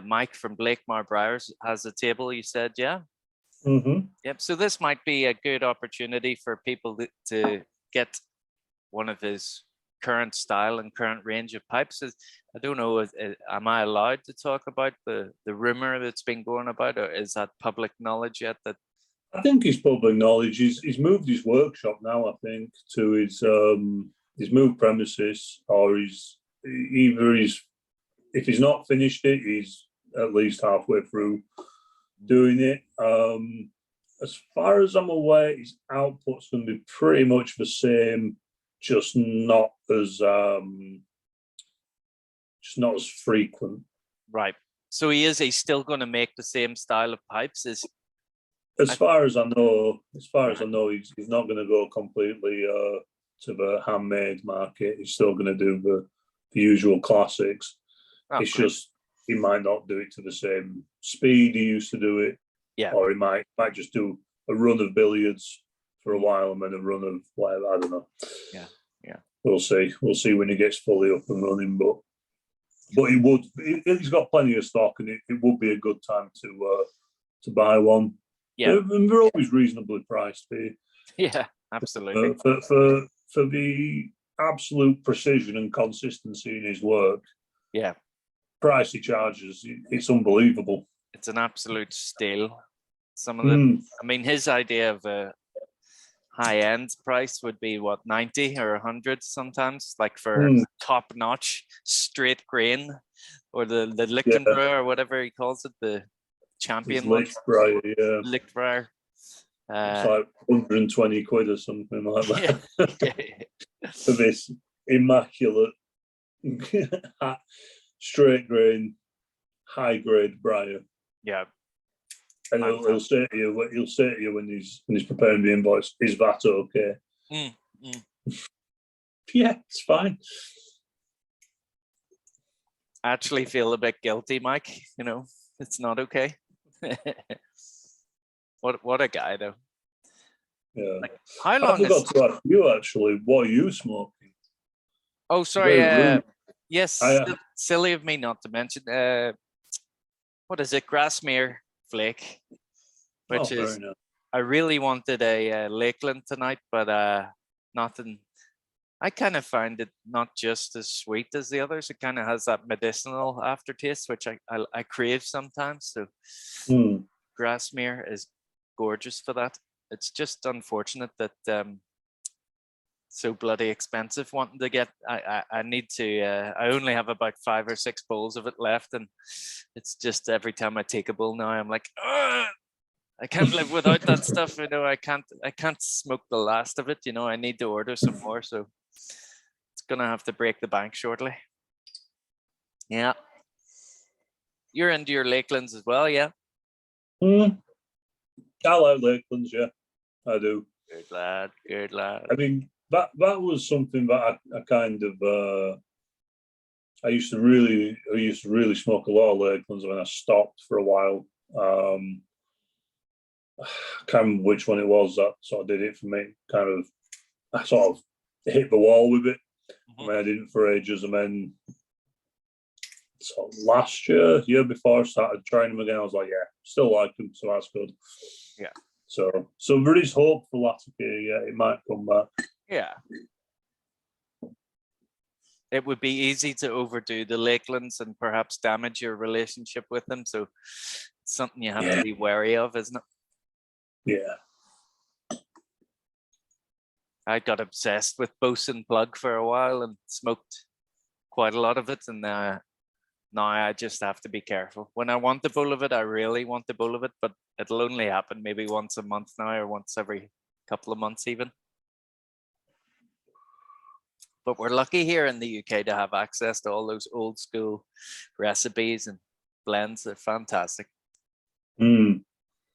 Mike from Blakemore Briars has a table. You said, yeah. Mm-hmm. Yep. So this might be a good opportunity for people to get one of his current style and current range of pipes. I don't know, am I allowed to talk about the rumor that's been going about, or is that public knowledge yet? That I think it's public knowledge. He's moved his workshop now, I think, to his moved premises, or if he's not finished it, he's at least halfway through doing it. As far as I'm aware, his output's going to be pretty much the same, just not as frequent. Right. So he's still going to make the same style of pipes. As far as I know, he's not going to go completely to the handmade market. He's still going to do the usual classics. It's great. Just he might not do it to the same speed he used to do it. Yeah. Or he might just do a run of billiards for a while and then a run of whatever. I don't know. Yeah. We'll see. We'll see when he gets fully up and running. But he's got plenty of stock, and it would be a good time to buy one. Yeah. They're always reasonably priced here. Yeah, absolutely. For the absolute precision and consistency in his work. Yeah. Price he charges, it's unbelievable. It's an absolute steal. Some of them, I mean, his idea of a high-end price would be what, 90 or 100 sometimes, like for top-notch straight grain, or the Lichtenbauer or whatever he calls it, the champion one. Lichtenbauer. It's like 120 quid or something like that. For this immaculate straight grain, high grade briar. Yeah. And he'll say to you when he's preparing the invoice, is that okay? Yeah, it's fine. I actually feel a bit guilty, Mike. It's not okay. What a guy, though. Yeah. Like, how long? I forgot to ask you actually. What are you smoking? Oh, sorry. Yes, silly of me not to mention. What is it? Grassmere Flake, which is. Nice. I really wanted a Lakeland tonight, but nothing. I kind of find it not just as sweet as the others. It kind of has that medicinal aftertaste, which I crave sometimes. So, Grassmere is gorgeous for that. It's just unfortunate that so bloody expensive. Wanting to get, I need to. I only have about 5 or 6 bowls of it left, and it's just every time I take a bowl now, I'm like, I can't live without that stuff. I can't smoke the last of it. I need to order some more, so it's gonna have to break the bank shortly. Yeah, you're into your Lakelands as well, yeah. I like Lakelands, yeah, I do. Good lad, good lad. I mean, that was something that I kind of I used to really smoke a lot of Lakelands when I stopped for a while. I can't remember which one it was that sort of did it for me. I sort of hit the wall with it. I mean, I didn't for ages, and then sort of last year before I started trying them again, I was like, yeah, still like them, so that's good. Yeah. So there is hope for Latakia. Yeah, it might come back. Yeah. It would be easy to overdo the Lakelands and perhaps damage your relationship with them. So something you have Yeah. to be wary of, isn't it? Yeah. I got obsessed with Bosun plug for a while and smoked quite a lot of it, and now I just have to be careful. When I want the bowl of it, I really want the bowl of it, but it'll only happen maybe once a month now, or once every couple of months even. But we're lucky here in the UK to have access to all those old school recipes and blends. They're fantastic. Mm.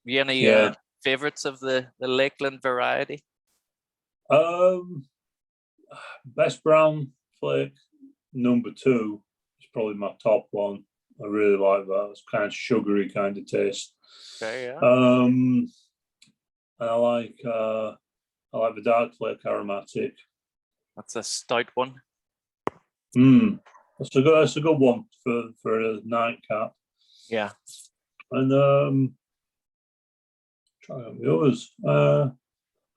You any Yeah. favorites of the Lakeland variety? Best brown flake number 2 is probably my top one. I really like that. It's kind of sugary kind of taste. Okay, yeah. I like the dark flake aromatic. That's a stout one. That's a good one for a nightcap. Yeah. And try out the others.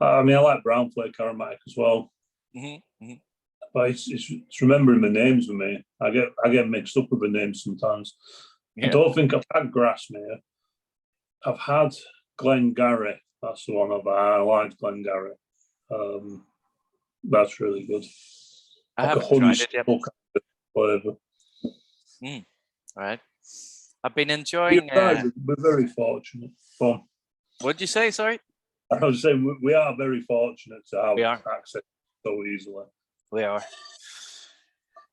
I mean, I like brown flake aromatic as well. But it's remembering the names with me. I get mixed up with the names sometimes. Yeah. I don't think I've had Grasmere. I've had Glengarry. That's the one I liked Glengarry. That's really good. I haven't tried it yet. Flavor. Right. I've been enjoying. We're very fortunate. What'd you say? Sorry. I was saying we are very fortunate to have access so easily. We are.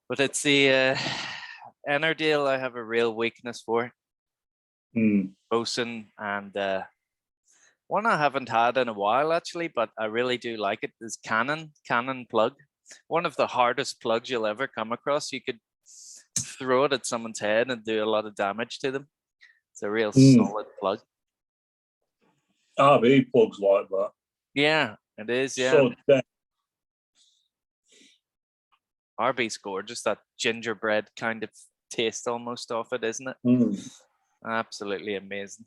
But it's the Ennerdale I have a real weakness for. Bosun, and one I haven't had in a while actually, but I really do like it, is Canon plug. One of the hardest plugs you'll ever come across. You could throw it at someone's head and do a lot of damage to them. It's a real solid plug. RB plugs like that. Yeah, it is. Yeah. So RB's gorgeous. That gingerbread kind of taste almost off it, isn't it? Absolutely amazing.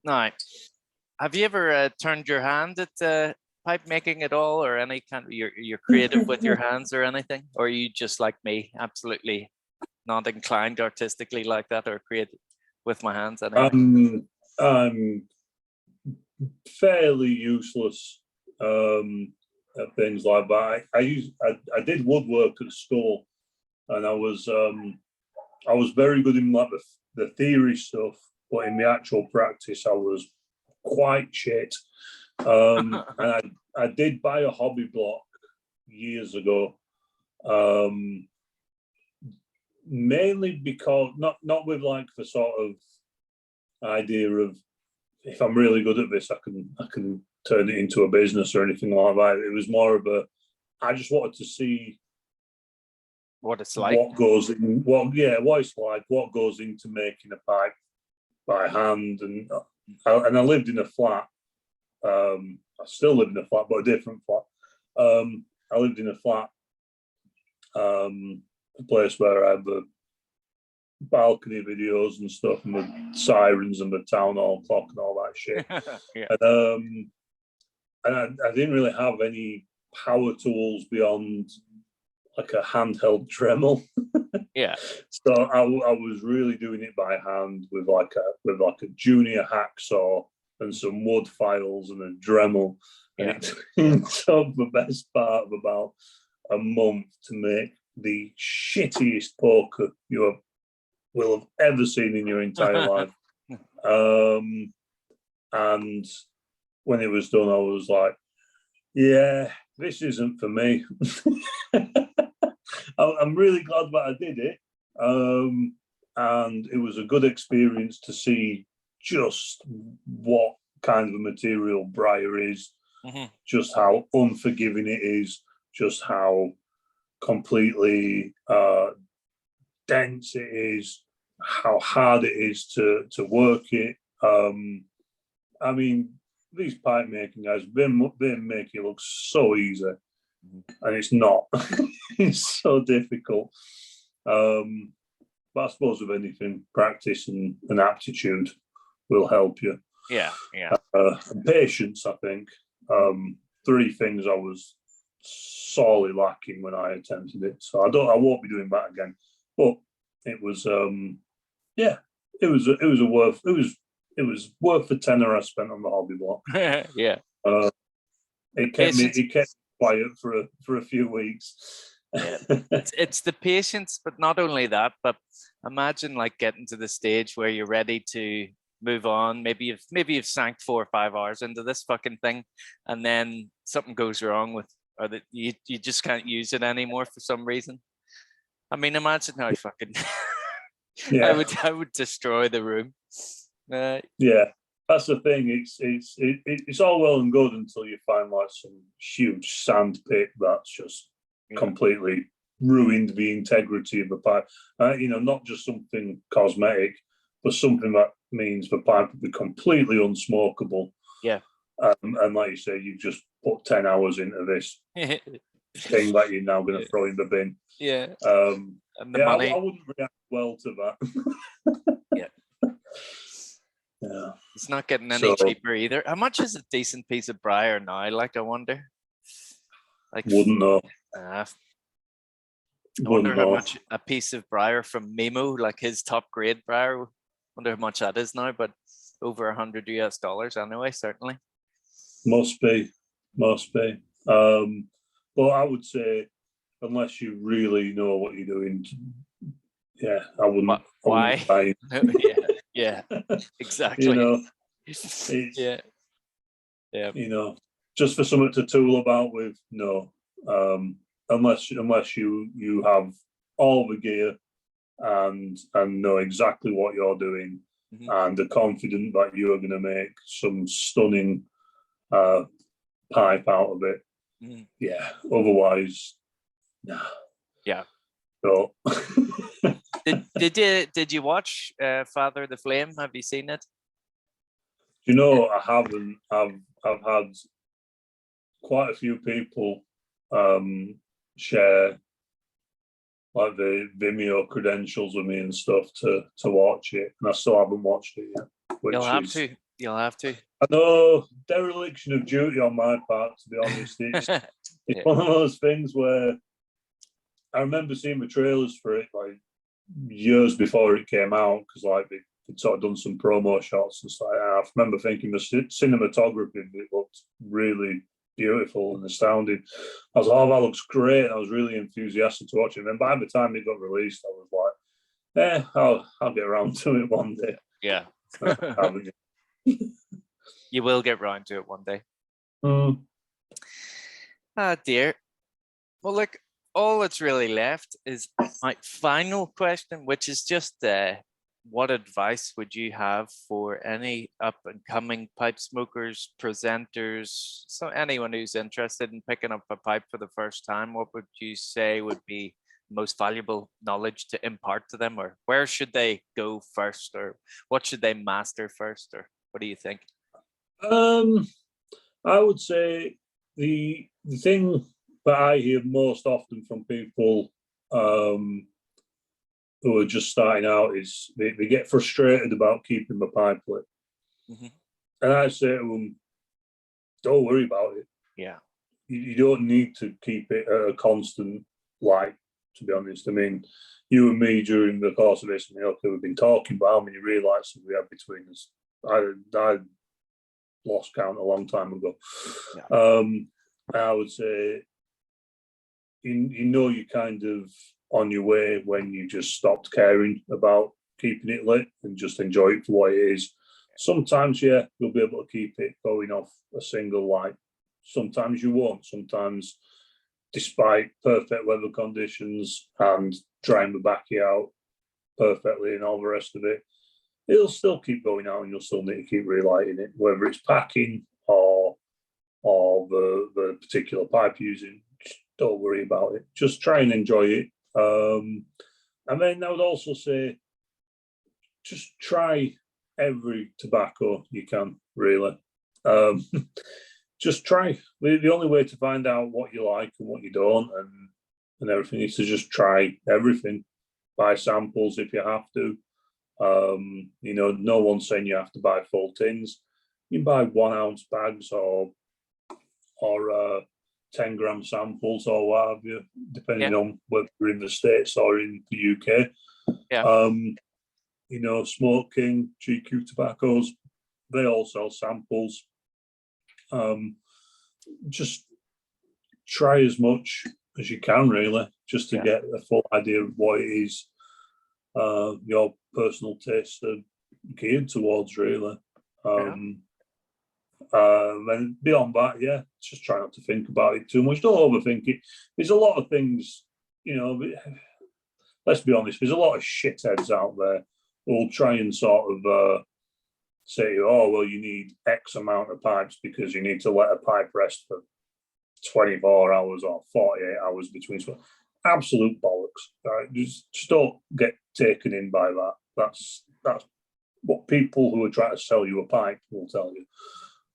Now, have you ever turned your hand at pipe making at all, or any kind of you're creative with your hands or anything, or are you just like me, absolutely not inclined artistically like that, or creative with my hands? Anyway? I'm fairly useless at things like that. I did woodwork at school, and I was very good in like the theory stuff, but in the actual practice, I was quite shit. And I did buy a hobby block years ago, mainly because not with like the sort of idea of, if I'm really good at this, I can turn it into a business or anything like that. It was more of I just wanted to see what it's like, what goes in, what it's like, what goes into making a pipe by hand. And I lived in a flat. I still live in a flat, but a different flat. I lived in a flat, a place where I had the balcony videos and stuff, and the sirens and the town hall clock and all that shit. Yeah. And I didn't really have any power tools beyond like a handheld Dremel. Yeah. So I was really doing it by hand with like a junior hacksaw and some wood files and a Dremel. Yeah. And it took the best part of about a month to make the shittiest poker you will have ever seen in your entire life. And when it was done, I was like, yeah, this isn't for me. I'm really glad that I did it. And it was a good experience to see just what kind of a material briar is, just how unforgiving it is, just how completely dense it is, how hard it is to work it. I mean, these pipe making guys, they make it look so easy, and it's not. It's so difficult. But I suppose with anything, practice and aptitude will help you. Yeah. And patience, I think. 3 things I was sorely lacking when I attempted it. So I won't be doing that again. But it was yeah, it was worth the tenner I spent on the hobby block. Yeah. It Patience. kept quiet for a few weeks. Yeah, it's the patience, but not only that, but imagine like getting to the stage where you're ready to move on. Maybe you've sank 4 or 5 hours into this fucking thing, and then something goes wrong with, or that you just can't use it anymore for some reason. I mean, imagine how fucking Yeah, I would destroy the room. yeah. That's the thing. It's all well and good until you find like some huge sand pit that's just completely ruined the integrity of the pipe. Not just something cosmetic, but something that means the pipe will be completely unsmokable. Yeah. And like you say, you've just put 10 hours into this thing that you're now going to throw in the bin. Yeah. And the yeah, money. I wouldn't react well to that. Yeah. Yeah. It's not getting any cheaper either. How much is a decent piece of briar now? Like, I wonder. Like, wouldn't know. I wonder how much a piece of briar from Mimo, like his top grade briar, wonder how much that is now, but over $100 anyway, certainly. Must be. But I would say, unless you really know what you're doing, yeah, I wouldn't. Why? I wouldn't yeah, exactly. Yeah. Just for something to tool about with, no. Unless you have all the gear and know exactly what you're doing, and are confident that you are going to make some stunning pipe out of it. Yeah. Otherwise, nah. Yeah. So. Did you watch Father the Flame? Have you seen it? I haven't. I've had quite a few people share like the Vimeo credentials with me and stuff to watch it, and I still haven't watched it yet. You'll have to. I know, dereliction of duty on my part, to be honest. It's one of those things where I remember seeing the trailers for it like years before it came out, because like they'd sort of done some promo shots and stuff. I remember thinking the cinematography of it looked really beautiful and astounding. I was like, oh, that looks great. And I was really enthusiastic to watch it. And then by the time it got released, I was like, I'll get around to it one day. Yeah. You will get round to it one day. Ah, dear. Well, look, all that's really left is my final question, which is just what advice would you have for any up and coming pipe smokers, presenters, so anyone who's interested in picking up a pipe for the first time? What would you say would be most valuable knowledge to impart to them, or where should they go first, or what should they master first, or what do you think? I would say the thing that I hear most often from people who are just starting out is they get frustrated about keeping the pipe lit. And I say to them, don't worry about it. Yeah. You don't need to keep it at a constant light, to be honest. I mean, you and me during the course of this, we've been talking about how many relights we have between us. I lost count a long time ago. Yeah. I would say, you're kind of on your way when you just stopped caring about keeping it lit and just enjoy it for what it is. Sometimes, yeah, you'll be able to keep it going off a single light. Sometimes you won't. Sometimes, despite perfect weather conditions and trying the backy out perfectly and all the rest of it, it'll still keep going out, and you'll still need to keep relighting it, whether it's packing or the particular pipe using. Don't worry about it. Just try and enjoy it. And then I would also say, just try every tobacco you can, really. Just try. The only way to find out what you like and what you don't and everything is to just try everything. Buy samples if you have to. No one's saying you have to buy full tins. You can buy 1 ounce bags or 10-gram samples or what have you, depending on whether you're in the States or in the UK. Yeah. You know, Toking, GQ Tobaccos, they all sell samples. Just try as much as you can, really, just to get a full idea of what it is your personal tastes are geared towards, really. And beyond that, just try not to think about it too much. Don't overthink it. There's a lot of things, you know, let's be honest, there's a lot of shitheads out there who'll try and sort of say, oh, well, you need X amount of pipes because you need to let a pipe rest for 24 hours or 48 hours between. Absolute bollocks. Right? Just don't get taken in by that. That's what people who are trying to sell you a pipe will tell you.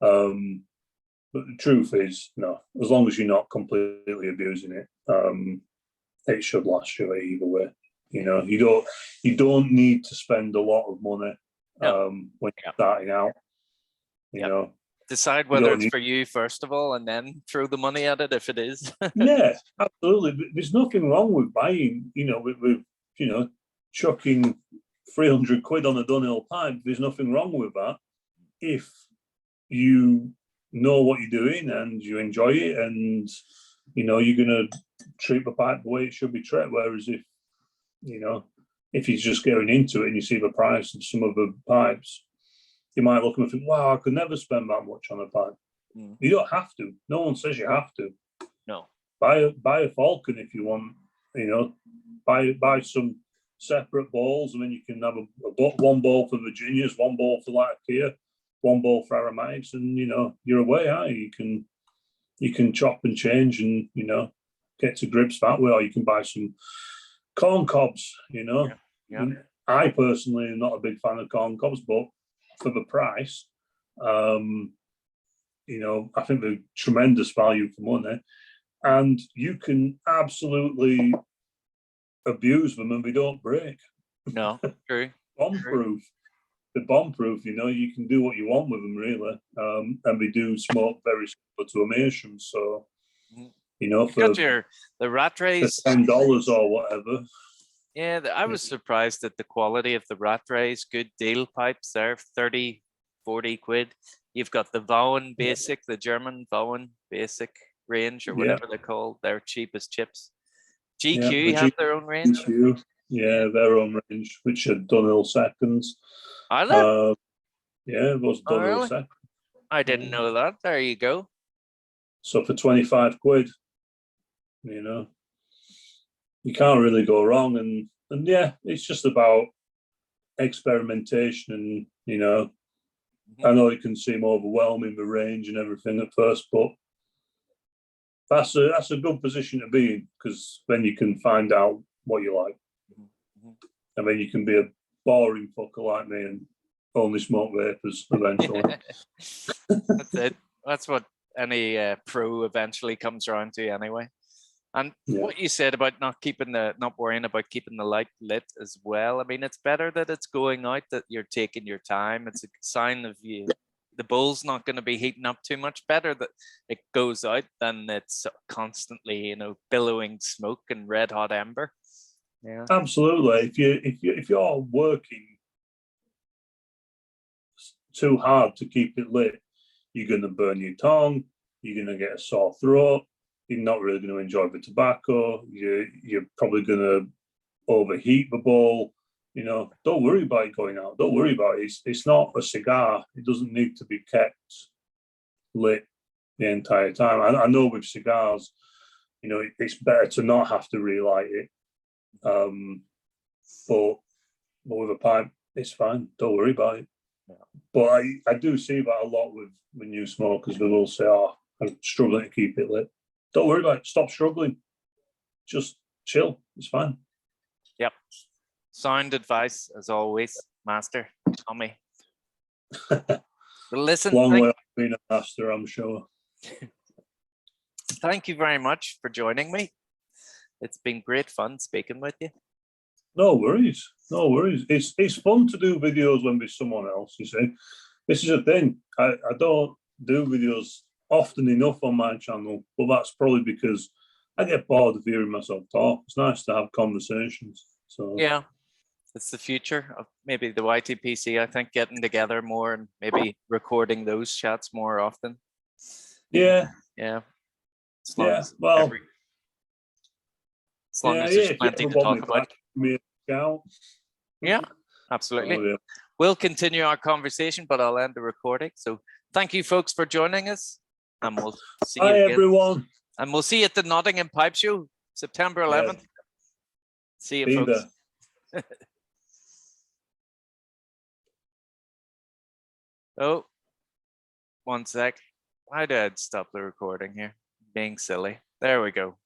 But the truth is, no, as long as you're not completely abusing it, it should last you either way. You know, you don't need to spend a lot of money when you're starting out. You know, decide whether it's for you first of all, and then throw the money at it if it is. Yeah, absolutely. There's nothing wrong with buying, you know, with you know, chucking 300 quid on a Dunhill pipe. There's nothing wrong with that if you know what you're doing and you enjoy it, and you know you're going to treat the pipe the way it should be treated. Whereas if you know, if you're just going into it and you see the price of some of the pipes, you might look and think, wow, I could never spend that much on a pipe. You don't have to. No one says you have to. No. Buy a Falcon if you want, you know, buy some separate balls, and then you can have one ball for Virginias, one ball for Latakia, one ball for aromatics, and you know, you're away, aren't you? You can chop and change and, you know, get to grips that way, or you can buy some corn cobs, you know. Yeah. I personally am not a big fan of corn cobs, but for the price, you know, I think they're tremendous value for money, and you can absolutely abuse them and they don't break. No, true. Bomb-proof. They're bomb-proof, you know, you can do what you want with them, really. And they do smoke very similar to a meerschaum, so, you know, for the rat rays, $10 or whatever. Yeah, I was surprised at the quality of the rat rays. Good deal pipes there, 30, 40 quid. You've got the Vaughan Basic, the German Vaughan Basic range, or whatever they're called. They're cheap as chips. GQ have their own range. GQ, their own range, which are Dunhill seconds. Are they? Those Dunhill seconds. I didn't know that. There you go. So for 25 quid, you know, you can't really go wrong. And it's just about experimentation. And, you know, I know it can seem overwhelming, the range and everything at first, but that's a good position to be in, because then you can find out what you like. And then you can be a boring fucker like me and only smoke vapors eventually. That's it. That's what any pro eventually comes around to anyway. And what you said about not worrying about keeping the light lit as well. I mean, it's better that it's going out, that you're taking your time. It's a sign of you. The bowl's not going to be heating up too much. Better that it goes out than it's constantly, you know, billowing smoke and red hot ember. Yeah, absolutely. If you're working too hard to keep it lit, you're going to burn your tongue. You're going to get a sore throat. You're not really going to enjoy the tobacco. You're probably going to overheat the bowl. You know, don't worry about it going out. Don't worry about it. It's not a cigar. It doesn't need to be kept lit the entire time. I know with cigars, you know, it's better to not have to relight it. But with a pipe, it's fine. Don't worry about it. But I do see that a lot with new smokers. They will say, "Oh, I'm struggling to keep it lit." Don't worry about it. Stop struggling. Just chill. It's fine. Yep. Sound advice, as always, Master Tommy. Listen, long way of being a master, I'm sure. Thank you very much for joining me. It's been great fun speaking with you. No worries. No worries. It's fun to do videos when there's someone else, you see. This is a thing. I don't do videos often enough on my channel, but that's probably because I get bored of hearing myself talk. It's nice to have conversations. So yeah, it's the future of maybe the YTPC. I think getting together more and maybe recording those chats more often. Yeah, Yeah. As long yeah. as Well, as long as there's If you plenty ever to want talk me about. back, give me a shout. Yeah, absolutely. Oh, yeah. We'll continue our conversation, but I'll end the recording. So thank you folks for joining us, and we'll see you Hi, again. everyone. And we'll see you at the Nottingham Pipe Show, September 11th. See you, Be folks. there. Oh, one sec. Why did I stop the recording here? Being silly. There we go.